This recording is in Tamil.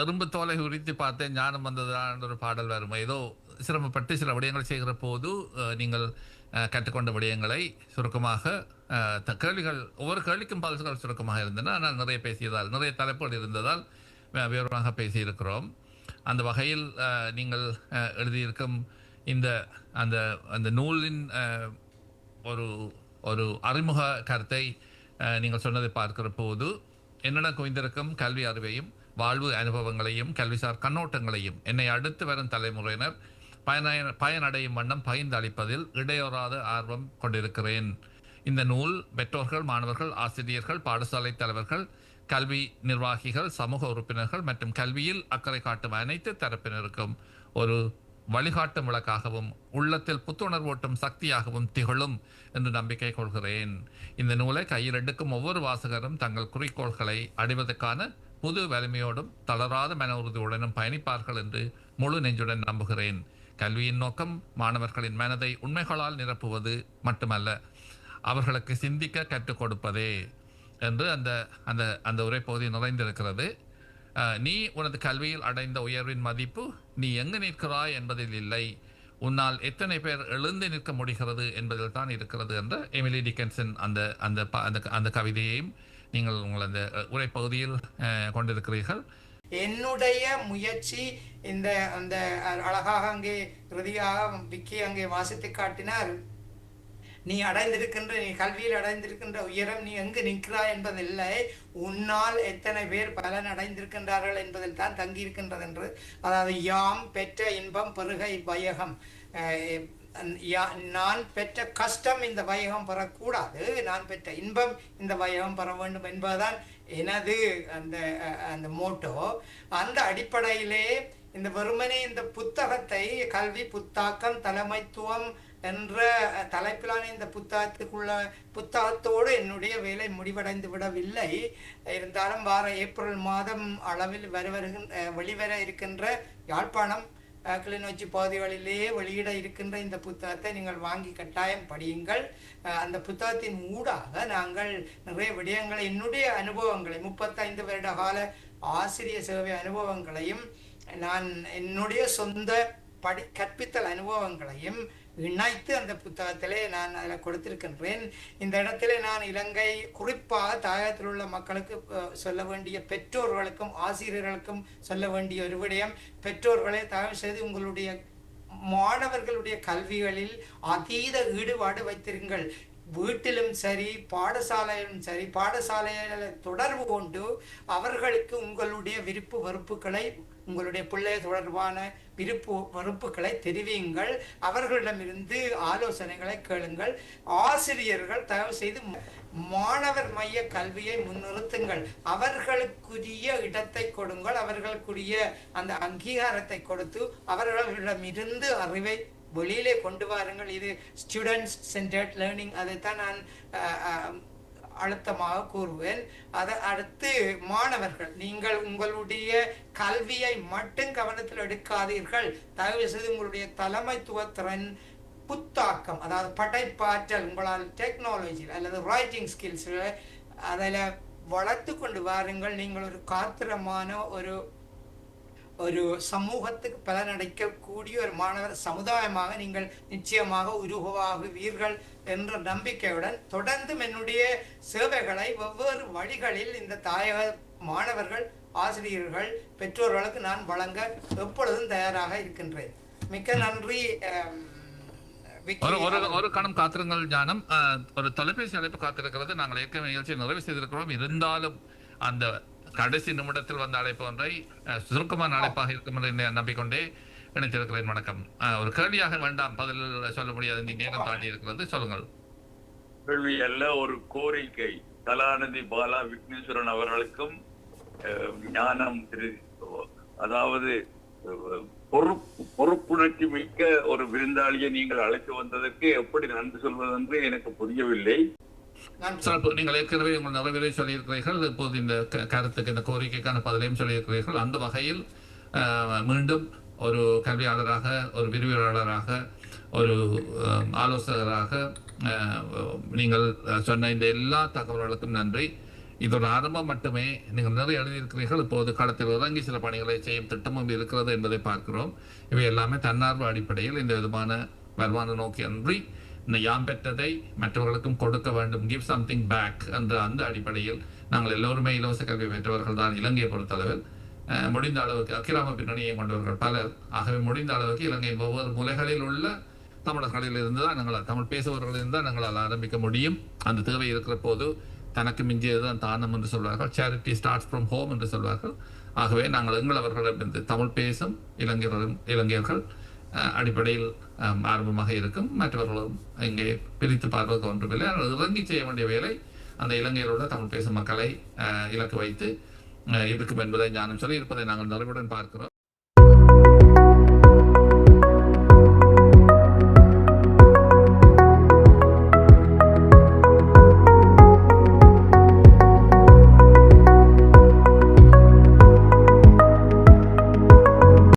எறும்பு தோலை உரித்து பார்த்தேன் ஞானம் வந்ததான ஒரு பாடல் வரும். ஏதோ சிரமப்பட்டு சில விடயங்கள் செய்கிற போது நீங்கள் கற்றுக்கொண்ட விடயங்களை சுருக்கமாக கேள்விகள் ஒவ்வொரு கேள்விக்கும் பதில்கள் சுருக்கமாக இருந்தன. ஆனால் நிறைய பேசியதால் நிறைய தலைப்புகள் இருந்ததால் விவரமாக பேசியிருக்கிறோம். அந்த வகையில் நீங்கள் எழுதியிருக்கும் இந்த அந்த அந்த நூலின் ஒரு ஒரு அறிமுக கருத்தை நீங்கள் சொன்னதை பார்க்கிற போது என்னென்ன குவிந்திருக்கும் கல்வி அறிவையும் வாழ்வு அனுபவங்களையும் கல்விசார் கண்ணோட்டங்களையும் என்னை அடுத்து வரும் தலைமுறையினர் பயனடையும் வண்ணம் பகிர்ந்து அளிப்பதில் இடையோறாத ஆர்வம் கொண்டிருக்கிறேன். இந்த நூல் பெற்றோர்கள், மாணவர்கள், ஆசிரியர்கள், பாடசாலை தலைவர்கள், கல்வி நிர்வாகிகள், சமூக உறுப்பினர்கள் மற்றும் கல்வியில் அக்கறை காட்டும் அனைத்து தரப்பினருக்கும் ஒரு வழிகாட்டும் விளக்காகவும் உள்ளத்தில் புத்துணர்வூட்டும் சக்தியாகவும் திகழும் என்று நம்பிக்கை கொள்கிறேன். இந்த நூலை கையில் எடுக்கும் ஒவ்வொரு வாசகரும் தங்கள் குறிக்கோள்களை அடைவதற்கான புது வலிமையோடும் தளராத மன உறுதியுடனும் பயணிப்பார்கள் என்று முழு நெஞ்சுடன் நம்புகிறேன். கல்வியின் நோக்கம் மாணவர்களின் மனதை உண்மைகளால் நிரப்புவது மட்டுமல்ல, அவர்களுக்கு சிந்திக்க கற்றுக் கொடுப்பதே என்று அந்த அந்த அந்த உரைப்பகுதி நிறைந்திருக்கிறது. நீ உனது கல்வியில் அடைந்த உயர்வின் மதிப்பு நீ எங்கு நிற்கிறாய் என்பதில் இல்லை, உன்னால் எத்தனை பேர் எழுந்து நிற்க முடிகிறது என்பதில் தான் இருக்கிறது என்ற எமிலி டிக்கன்சன் அந்த அந்த அந்த கவிதையையும் நீங்கள் உங்கள் அந்த உரைப்பகுதியில் கொண்டிருக்கிறீர்கள். என்னுடைய முயற்சி இந்த அந்த அழகாக அங்கே இறுதியாக விக்கி அங்கே வாசித்து காட்டினார். நீ அடைந்திருக்கின்ற நீ கல்வியில் அடைந்திருக்கின்ற உயரம் நீ எங்கு நிற்கிறாய் என்பதில்லை, உன்னால் எத்தனை பேர் பலன் அடைந்திருக்கின்றார்கள் என்பதில் தான் தங்கியிருக்கின்றது என்று. அதாவது யாம் பெற்ற இன்பம் பெருகை வையகம், நான் பெற்ற கஷ்டம் இந்த வையகம் பெறக்கூடாது, நான் பெற்ற இன்பம் இந்த வையகம் பெற வேண்டும் என்பதுதான் எனது அந்த அந்த மோட்டோ. அந்த அடிப்படையிலே இந்த வெறுமனே இந்த புத்தகத்தை கல்வி புத்தாக்கம் தலைமைத்துவம் என்ற தலைப்பிலான இந்த புத்தகத்தோடு என்னுடைய வேலை முடிவடைந்து விடவில்லை. இருந்தாலும் வார ஏப்ரல் மாதம் அளவில் வெளிவர இருக்கின்ற யாழ்ப்பாணம் கிளிநொச்சி பகுதிகளிலேயே வெளியிட இருக்கின்ற இந்த புத்தகத்தை நீங்கள் வாங்கி கட்டாயம் படியுங்கள். அந்த புத்தகத்தின் ஊடாக நாங்கள் நிறைய விடயங்களை, என்னுடைய அனுபவங்களை, 35 வருட கால ஆசிரிய சேவை அனுபவங்களையும் நான் என்னுடைய சொந்த கற்பித்தல் அனுபவங்களையும் இணைத்து அந்த புத்தகத்திலே நான் அதில் கொடுத்திருக்கின்றேன். இந்த இடத்திலே நான் இலங்கை குறிப்பாக தாயகத்தில் உள்ள மக்களுக்கு சொல்ல வேண்டிய, பெற்றோர்களுக்கும் ஆசிரியர்களுக்கும் சொல்ல வேண்டிய ஒரு விடயம், பெற்றோர்களே தயவு செய்து உங்களுடைய மாணவர்களுடைய கல்விகளில் அதீத ஈடுபாடு வைத்திருங்கள். வீட்டிலும் சரி பாடசாலையிலும் சரி, பாடசாலையில தொடர்பு கொண்டு அவர்களுக்கு உங்களுடைய விருப்பு வெறுப்புகளை, உங்களுடைய பிள்ளை தொடர்பான விருப்பு வெறுப்புகளை தெரிவியுங்கள். அவர்களிடமிருந்து ஆலோசனைகளை கேளுங்கள். ஆசிரியர்கள் தயவு செய்து மாணவர் மைய கல்வியை முன்னிறுத்துங்கள். அவர்களுக்குரிய இடத்தை கொடுங்கள், அவர்களுக்குரிய அந்த அங்கீகாரத்தை கொடுத்து அவர்களிடமிருந்து அறிவை வெளியிலே கொண்டு வாருங்கள். இது ஸ்டூடெண்ட்ஸ் சென்டர்ட் லேர்னிங், அதைத்தான் நான் அழுத்தமாக கூறுவேன். அதை அடுத்து மாணவர்கள், நீங்கள் உங்களுடைய கல்வியை மட்டும் கவனத்தில் எடுக்காதீர்கள். தயவு செய்து உங்களுடைய தலைமைத்துவ திறன், புத்தாக்கம், அதாவது படைப்பாற்றல், உங்களால் டெக்னாலஜி அல்லது ரைட்டிங் ஸ்கில்ஸ் அதில் வளர்த்து கொண்டு வாருங்கள். நீங்கள் ஒரு காத்திரமான ஒரு சமூகத்துக்கு பலனடைக்கக்கூடிய ஒரு மாணவர் சமுதாயமாக நீங்கள் நிச்சயமாக உருவாகுவீர்கள் என்ற நம்பிக்கையுடன் தொடர்ந்து என்னுடைய சேவைகளை வெவ்வேறு வழிகளில் இந்த தாயக மாணவர்கள், ஆசிரியர்கள், பெற்றோர்களுக்கு நான் வழங்க எப்பொழுதும் தயாராக இருக்கின்றேன். மிக்க நன்றி. ஒரு கணம் காத்திருங்கள் ஞானம். ஒரு தொலைபேசி அழைப்பு காத்திருக்கிறது. நாங்கள் ஏற்கனவே நிகழ்ச்சியை நிறைவு செய்திருக்கிறோம். இருந்தாலும் அந்த கடைசி நிமிடத்தில் வந்த அழைப்பு ஒன்றை சுருக்கமான அழைப்பாக இருக்கும் என்று நம்பிக்கொண்டே இணைத்திருக்கிறேன். வணக்கம். ஒரு கேள்வியாக வேண்டாம், பதில் சொல்ல முடியாது, நேரம் தாண்டி இருக்கிறது. சொல்லுங்கள். கேள்வி அல்ல, ஒரு கோரிக்கை. கலாநிதி பாலா விக்னேஸ்வரன் அவர்களுக்கும் ஞானம் அதாவது பொறுப்புணர்ச்சி மிக்க ஒரு விருந்தாளியை நீங்கள் அழைத்து வந்ததற்கு எப்படி நன்றி சொல்வது என்று எனக்கு புரியவில்லை. நீங்கள் ஏற்கனவே உங்கள் நிறைவேறி சொல்லியிருக்கிறீர்கள். இப்போது இந்த கருத்துக்கு, இந்த கோரிக்கைக்கான பதிலையும் சொல்லியிருக்கிறீர்கள். அந்த வகையில் மீண்டும் ஒரு கல்வியாளராக, ஒரு விரிவுரையாளராக, ஒரு ஆலோசகராக நீங்கள் சொன்ன இந்த எல்லா தகவல்களுக்கும் நன்றி. இது ஒரு ஆரம்பம் மட்டுமே. நீங்கள் நிறைய எழுதியிருக்கிறீர்கள். இப்போது களத்தில் இறங்கி சில பணிகளை செய்யும் திட்டமும் இருக்கிறது என்பதை பார்க்கிறோம். இவை எல்லாமே தன்னார்வ அடிப்படையில் இந்த விதமான வருமான நோக்கி அன்றி இந்த யாம் பெற்றதை மற்றவர்களுக்கும் கொடுக்க வேண்டும், கிவ் சம்திங் பேக் என்ற அந்த அடிப்படையில் நாங்கள் எல்லோருமே இலவச கல்வி பெற்றவர்கள் தான் இலங்கையை பொறுத்தளவில். முடிந்த அளவுக்கு அக்கிராம பின்னணியை கொண்டவர்கள் பலர். ஆகவே முடிந்த அளவுக்கு இலங்கையின் ஒவ்வொரு மூலைகளில் உள்ள தமிழர்களில் இருந்து தான் நாங்கள் தமிழ் பேசுபவர்களில் தான் நாங்களால் ஆரம்பிக்க முடியும். அந்த தேவை இருக்கிற போது தனக்கு மிஞ்சியதுதான் தானம் என்று சொல்வார்கள். சேரிட்டி ஸ்டார்ட்ஸ் ஃப்ரம் ஹோம் என்று சொல்வார்கள். ஆகவே நாங்கள் எங்களவர்களிடமிருந்து தமிழ் பேசும் இளைஞர்கள் அடிப்படையில் ஆரம்பமாக இருக்கும். மற்றவர்களும் இங்கே பிரித்து பார்ப்பதற்கு ஒன்றுமில்லை. இறங்கி செய்ய வேண்டிய வேலை அந்த இலங்கையிலுள்ள தமிழ் பேசும் மக்களை இலக்கு வைத்து இருக்கும் என்பதை ஞானம் சொல்லி இருப்பதை நாங்கள் நிறைவுடன் பார்க்கிறோம்.